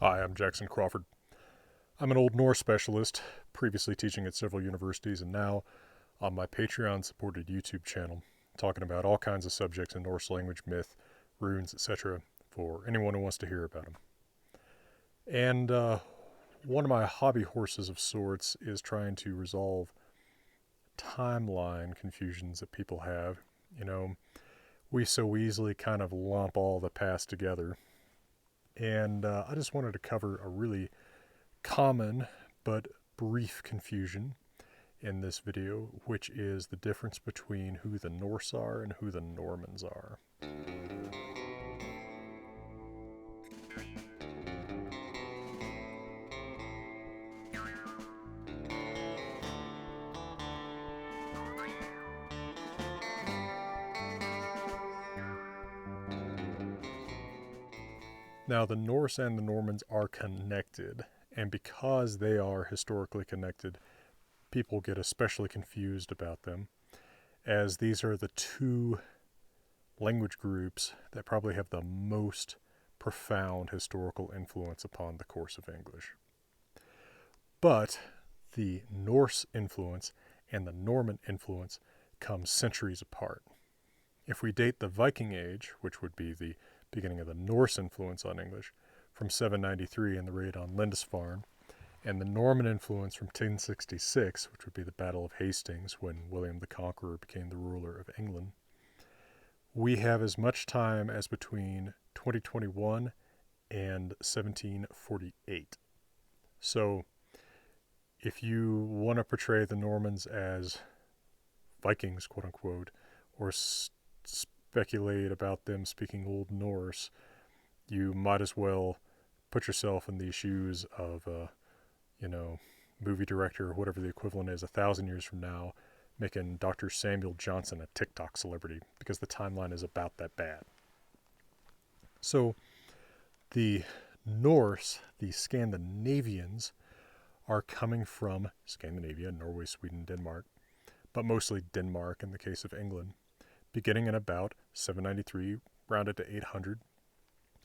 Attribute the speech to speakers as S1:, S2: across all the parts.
S1: Hi, I'm Jackson Crawford. I'm an Old Norse specialist, previously teaching at several universities, and now on my Patreon supported YouTube channel, talking about all kinds of subjects in Norse language, myth, runes, etc., for anyone who wants to hear about them. And one of my hobby horses of sorts is trying to resolve timeline confusions that people have. You know, we so easily kind of lump all the past together. And I just wanted to cover a really common but brief confusion in this video, which is the difference between who the Norse are and who the Normans are. Now, the Norse and the Normans are connected, and because they are historically connected, people get especially confused about them, as these are the two language groups that probably have the most profound historical influence upon the course of English. But the Norse influence and the Norman influence come centuries apart. If we date the Viking Age, which would be the beginning of the Norse influence on English, from 793 and the raid on Lindisfarne, and the Norman influence from 1066, which would be the Battle of Hastings when William the Conqueror became the ruler of England, we have as much time as between 2021 and 1748. So if you want to portray the Normans as Vikings, quote unquote, or speculate about them speaking Old Norse, you might as well put yourself in the shoes of a, movie director or whatever the equivalent is 1,000 years from now, making Dr. Samuel Johnson a TikTok celebrity, because the timeline is about that bad. So the Norse, the Scandinavians, are coming from Scandinavia, Norway, Sweden, Denmark, but mostly Denmark in the case of England, beginning in about 793, rounded to 800,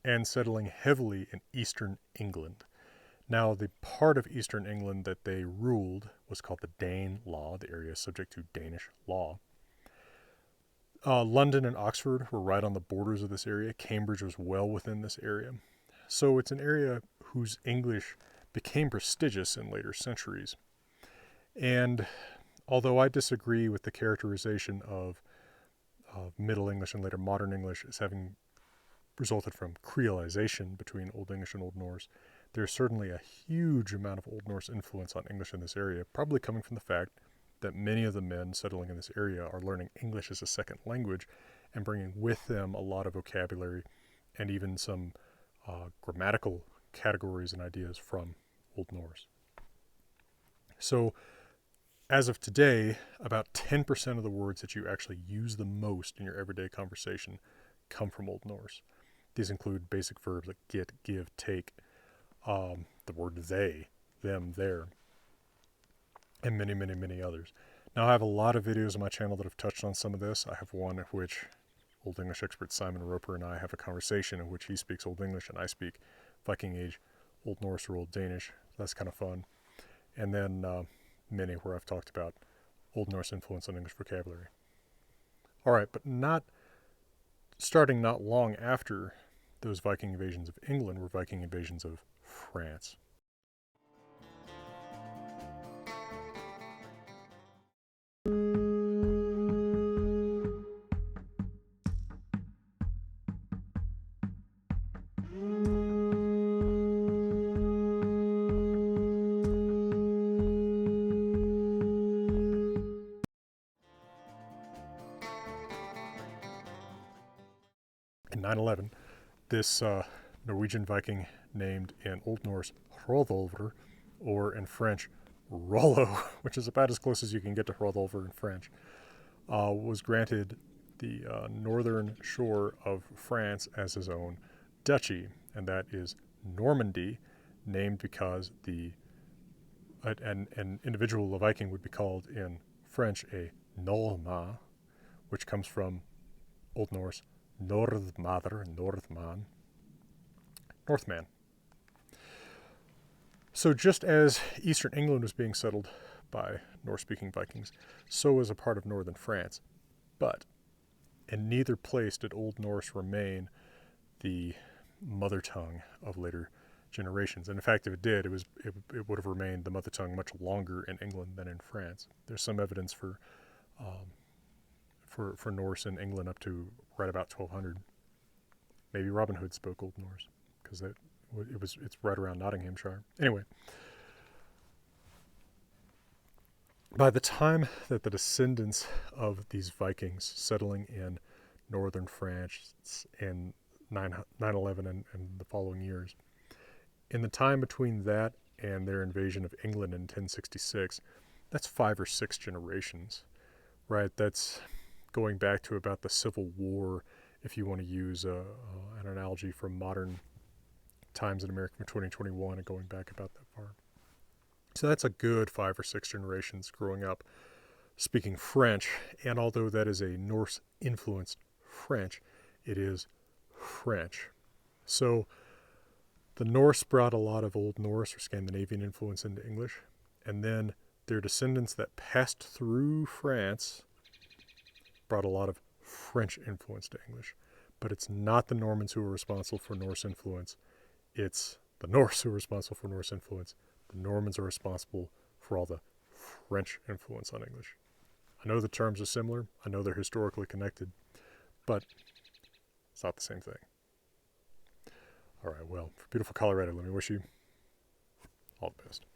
S1: and settling heavily in eastern England. Now, the part of eastern England that they ruled was called the Dane Law, the area subject to Danish law. London and Oxford were right on the borders of this area. Cambridge was well within this area. So it's an area whose English became prestigious in later centuries. And although I disagree with the characterization of Middle English and later Modern English as having resulted from creolization between Old English and Old Norse, there's certainly a huge amount of Old Norse influence on English in this area, probably coming from the fact that many of the men settling in this area are learning English as a second language and bringing with them a lot of vocabulary and even some grammatical categories and ideas from Old Norse. So as of today, about 10% of the words that you actually use the most in your everyday conversation come from Old Norse. These include basic verbs like get, give, take, the word they, them, their, and many, many, many others. Now, I have a lot of videos on my channel that have touched on some of this. I have one in which Old English expert Simon Roper and I have a conversation in which he speaks Old English and I speak Viking Age, Old Norse, or Old Danish. That's kind of fun. And then many where I've talked about Old Norse influence on English vocabulary. All right, but starting not long after those Viking invasions of England were Viking invasions of France. In 911, this Norwegian Viking named in Old Norse Hroðolfr, or in French Rollo, which is about as close as you can get to Hroðolfr in French, was granted the northern shore of France as his own duchy, and that is Normandy, named because an individual, a Viking, would be called in French a Norma, which comes from Old Norse Norðmaður, Northman, Northman. So just as eastern England was being settled by Norse-speaking Vikings, so was a part of northern France. But in neither place did Old Norse remain the mother tongue of later generations. And in fact, if it did, it would have remained the mother tongue much longer in England than in France. There's some evidence for Norse in England up to right about 1200. Maybe Robin Hood spoke Old Norse because it's right around Nottinghamshire. Anyway, by the time that the descendants of these Vikings settling in northern France in 911 and the following years, in the time between that and their invasion of England in 1066, that's 5 or 6 generations, right? That's going back to about the Civil War, if you want to use an analogy from modern times in America from 2021 and going back about that far. So that's a good 5 or 6 generations growing up speaking French, and although that is a Norse-influenced French, it is French. So the Norse brought a lot of Old Norse or Scandinavian influence into English, and then their descendants that passed through France brought a lot of French influence to English. But it's not the Normans who are responsible for Norse influence. It's the Norse who are responsible for Norse influence. The Normans are responsible for all the French influence on English. I know the terms are similar. I know they're historically connected, but it's not the same thing. All right, well, for beautiful Colorado, let me wish you all the best.